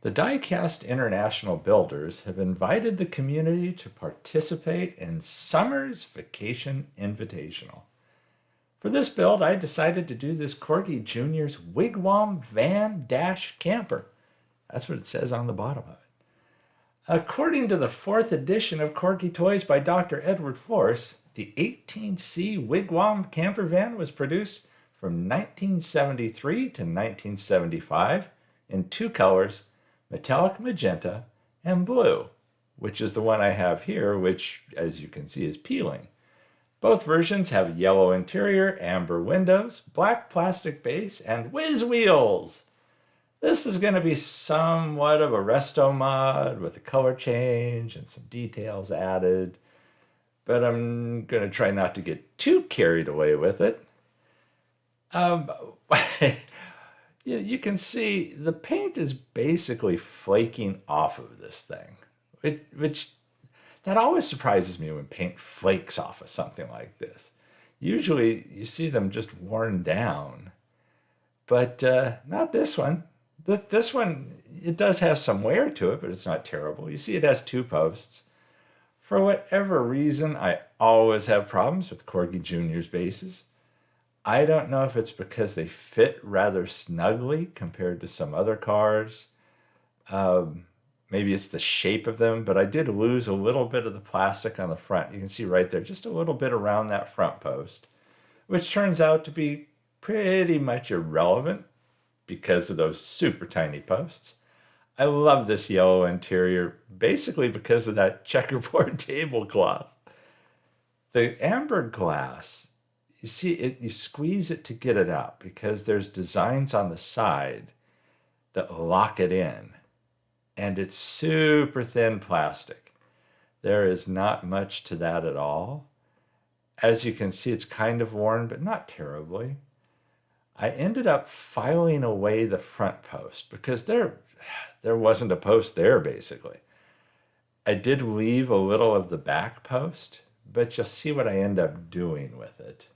The Diecast International Builders have invited the community to participate in Summer's Vacation Invitational. For this build, I decided to do this Corgi Juniors WigWam Van-Camper. That's what it says on the bottom of it. According to the 4th edition of Corgi Toys by Dr. Edward Force, the 18C Wigwam Camper van was produced from 1973 to 1975 in 2 colors, metallic magenta and blue, which is the one I have here, which, as you can see, is peeling. Both versions have yellow interior, amber windows, black plastic base, and Whizzwheels. This is going to be somewhat of a Restomod with a color change and some details added, but I'm going to try not to get too carried away with it. You can see the paint is basically flaking off of this thing, which that always surprises me when paint flakes off of something like this. Usually you see them just worn down, but not this one. This one, it does have some wear to it, but it's not terrible. You see it has 2 posts. For whatever reason, I always have problems with Corgi Juniors bases. I don't know if it's because they fit rather snugly compared to some other cars. Maybe it's the shape of them, but I did lose a little bit of the plastic on the front. You can see right there, just a little bit around that front post, which turns out to be pretty much irrelevant because of those super tiny posts. I love this yellow interior, basically because of that checkerboard tablecloth. The amber glass, you see it, you squeeze it to get it out because there's designs on the side that lock it in. And it's super thin plastic. There is not much to that at all. As you can see, it's kind of worn, but not terribly. I ended up filing away the front post because there wasn't a post there, basically. I did leave a little of the back post, but you'll see what I end up doing with it.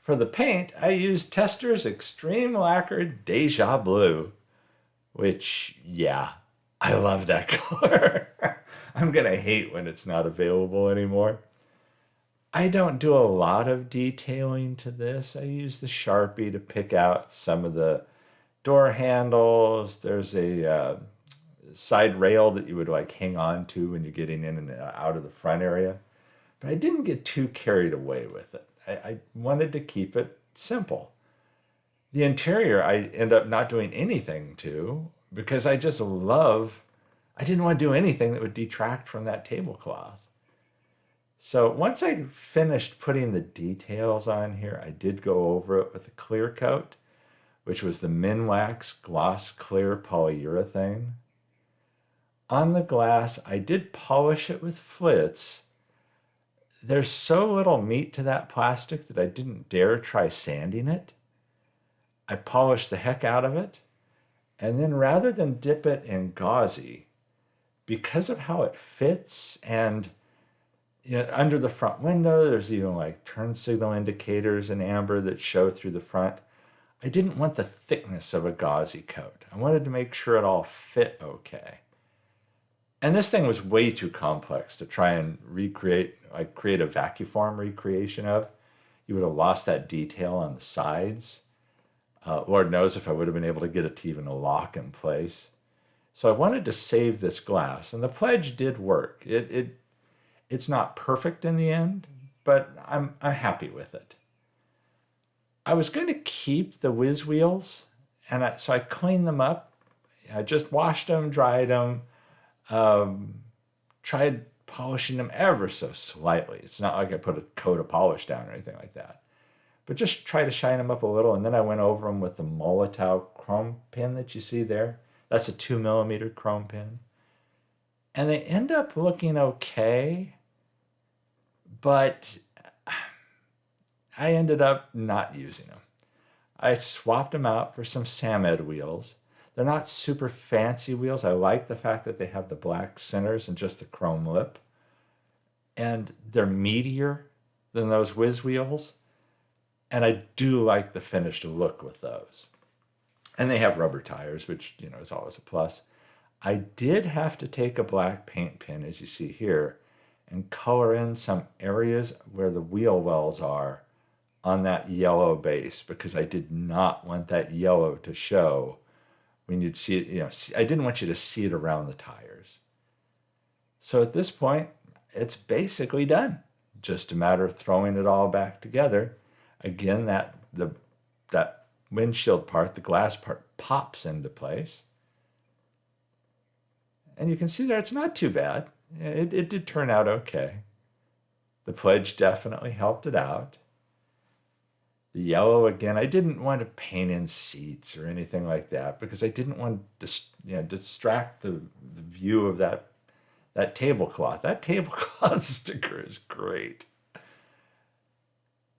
For the paint, I used Tester's Extreme Lacquer Deja Blue, which, yeah, I love that color. I'm going to hate when it's not available anymore. I don't do a lot of detailing to this. I use the Sharpie to pick out some of the door handles. There's a side rail that you would like hang on to when you're getting in and out of the front area. But I didn't get too carried away with it. I wanted to keep it simple. The interior I end up not doing anything to because I didn't want to do anything that would detract from that tablecloth. So once I finished putting the details on here, I did go over it with a clear coat, which was the Minwax Gloss Clear Polyurethane. On the glass, I did polish it with flitz. There's so little meat to that plastic that I didn't dare try sanding it. I polished the heck out of it. And then rather than dip it in gauzy, because of how it fits and under the front window, there's even like turn signal indicators in amber that show through the front. I didn't want the thickness of a gauzy coat. I wanted to make sure it all fit okay. And this thing was way too complex to try and create a vacuform recreation of. You would have lost that detail on the sides. Lord knows if I would have been able to get it to even lock in place. So I wanted to save this glass, and the pledge did work. It's not perfect in the end, but I'm happy with it. I was going to keep the Whizzwheels, and so I cleaned them up. I just washed them, dried them, tried polishing them ever so slightly. It's not like I put a coat of polish down or anything like that. But just try to shine them up a little, and then I went over them with the Molotow chrome pin that you see there. That's a 2mm chrome pin. And they end up looking okay, but I ended up not using them. I swapped them out for some Samed wheels. They're not super fancy wheels. I like the fact that they have the black centers and just the chrome lip. And they're meatier than those Whizzwheels. And I do like the finished look with those. And they have rubber tires, which, is always a plus. I did have to take a black paint pen, as you see here, and color in some areas where the wheel wells are on that yellow base, because I did not want that yellow to show when you'd see it. I didn't want you to see it around the tires. So at this point, it's basically done. Just a matter of throwing it all back together. Again, that windshield part, the glass part, pops into place. And you can see there it's not too bad. It did turn out okay. The pledge definitely helped it out. The yellow, again, I didn't want to paint in seats or anything like that because I didn't want to distract the view of that tablecloth. That tablecloth sticker is great.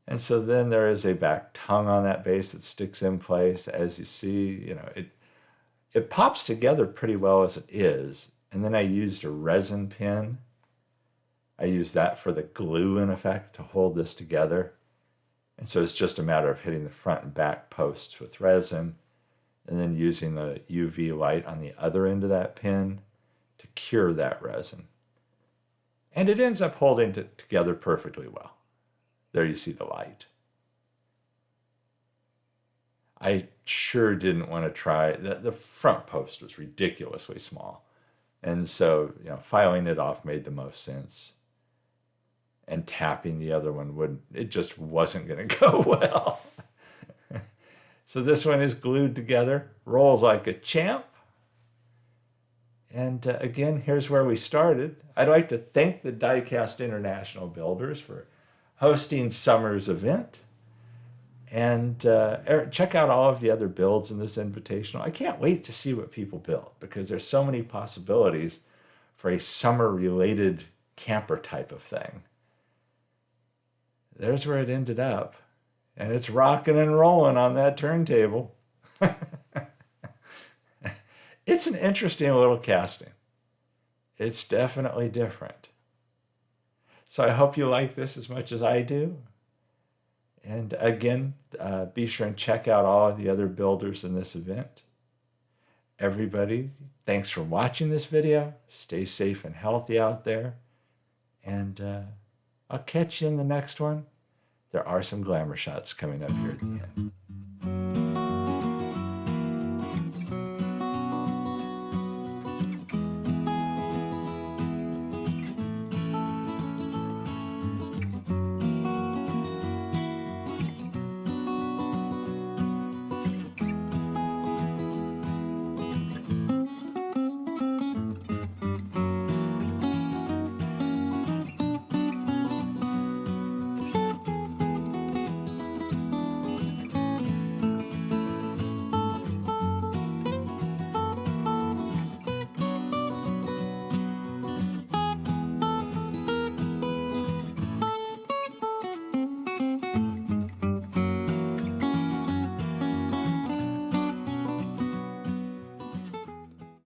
And so then there is a back tongue on that base that sticks in place. As you see, it pops together pretty well as it is. And then I used a resin pin. I used that for the glue, in effect, to hold this together. And so it's just a matter of hitting the front and back posts with resin and then using the UV light on the other end of that pin to cure that resin. And it ends up holding it together perfectly well. There you see the light. I sure didn't want to try, the front post was ridiculously small. And so, filing it off made the most sense. And tapping the other one it just wasn't going to go well. So this one is glued together, rolls like a champ. And again, here's where we started. I'd like to thank the Diecast International Builders for hosting summer's event. And check out all of the other builds in this invitational. I can't wait to see what people build because there's so many possibilities for a summer-related camper type of thing. There's where it ended up. And it's rocking and rolling on that turntable. It's an interesting little casting. It's definitely different. So I hope you like this as much as I do. And again, be sure and check out all of the other builders in this event. Everybody, thanks for watching this video. Stay safe and healthy out there. And I'll catch you in the next one. There are some glamour shots coming up here at the end.